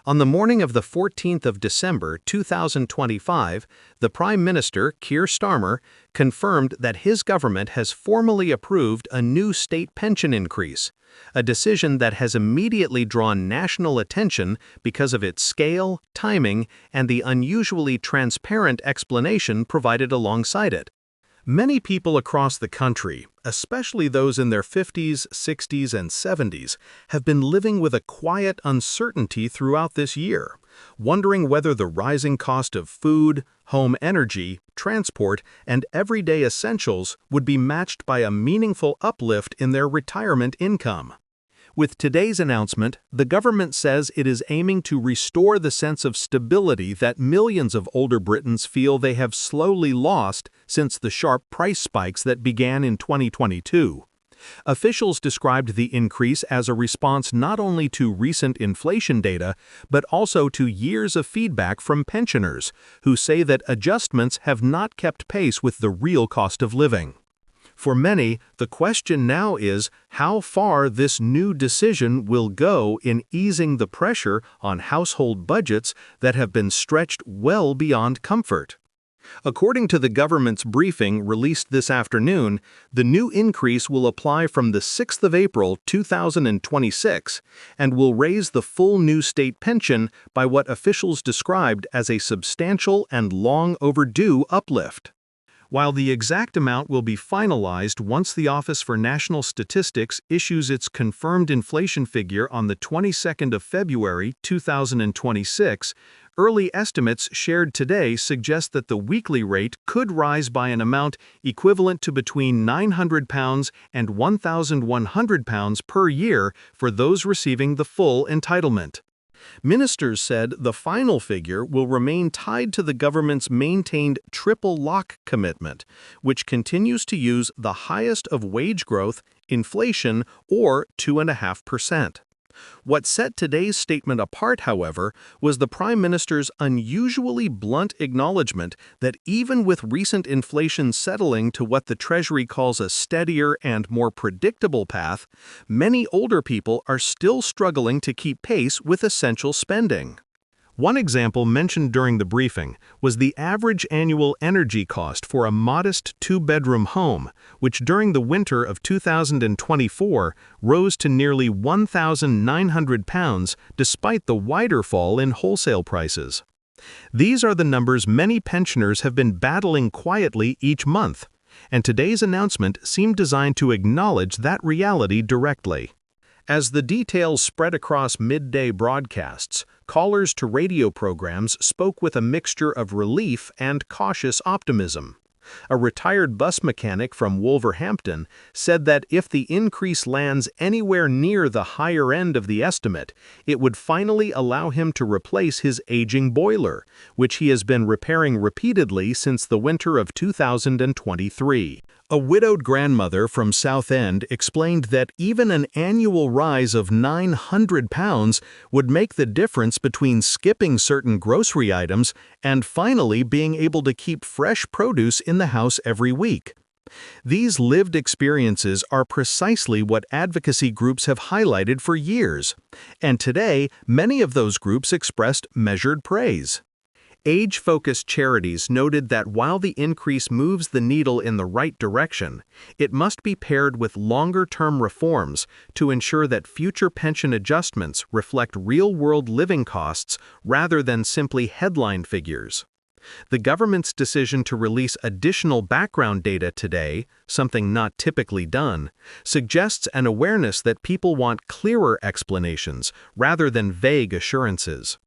On the morning of the 14th of December 2025, the Prime Minister, Keir Starmer, confirmed that his government has formally approved a new state pension increase, a decision that has immediately drawn national attention because of its scale, timing, and the unusually transparent explanation provided alongside it. Many people across the country, especially those in their 50s, 60s, and 70s, have been living with a quiet uncertainty throughout this year, wondering whether the rising cost of food, home energy, transport, and everyday essentials would be matched by a meaningful uplift in their retirement income. With today's announcement, the government says it is aiming to restore the sense of stability that millions of older Britons feel they have slowly lost since the sharp price spikes that began in 2022. Officials described the increase as a response not only to recent inflation data, but also to years of feedback from pensioners, who say that adjustments have not kept pace with the real cost of living. For many, the question now is how far this new decision will go in easing the pressure on household budgets that have been stretched well beyond comfort. According to the government's briefing released this afternoon, the new increase will apply from the 6th of April 2026 and will raise the full new state pension by what officials described as a substantial and long overdue uplift. While the exact amount will be finalized once the Office for National Statistics issues its confirmed inflation figure on the 22nd of February 2026, early estimates shared today suggest that the weekly rate could rise by an amount equivalent to between £900 and £1,100 per year for those receiving the full entitlement. Ministers said the final figure will remain tied to the government's maintained triple lock commitment, which continues to use the highest of wage growth, inflation, or 2.5%. What set today's statement apart, however, was the Prime Minister's unusually blunt acknowledgement that even with recent inflation settling to what the Treasury calls a steadier and more predictable path, many older people are still struggling to keep pace with essential spending. One example mentioned during the briefing was the average annual energy cost for a modest two-bedroom home, which during the winter of 2024 rose to nearly £1,900 despite the wider fall in wholesale prices. These are the numbers many pensioners have been battling quietly each month, and today's announcement seemed designed to acknowledge that reality directly. As the details spread across midday broadcasts, callers to radio programs spoke with a mixture of relief and cautious optimism. A retired bus mechanic from Wolverhampton said that if the increase lands anywhere near the higher end of the estimate, it would finally allow him to replace his aging boiler, which he has been repairing repeatedly since the winter of 2023. A widowed grandmother from Southend explained that even an annual rise of £900 would make the difference between skipping certain grocery items and finally being able to keep fresh produce in the house every week. These lived experiences are precisely what advocacy groups have highlighted for years, and today many of those groups expressed measured praise. Age-focused charities noted that while the increase moves the needle in the right direction, it must be paired with longer-term reforms to ensure that future pension adjustments reflect real-world living costs rather than simply headline figures. The government's decision to release additional background data today, something not typically done, suggests an awareness that people want clearer explanations rather than vague assurances.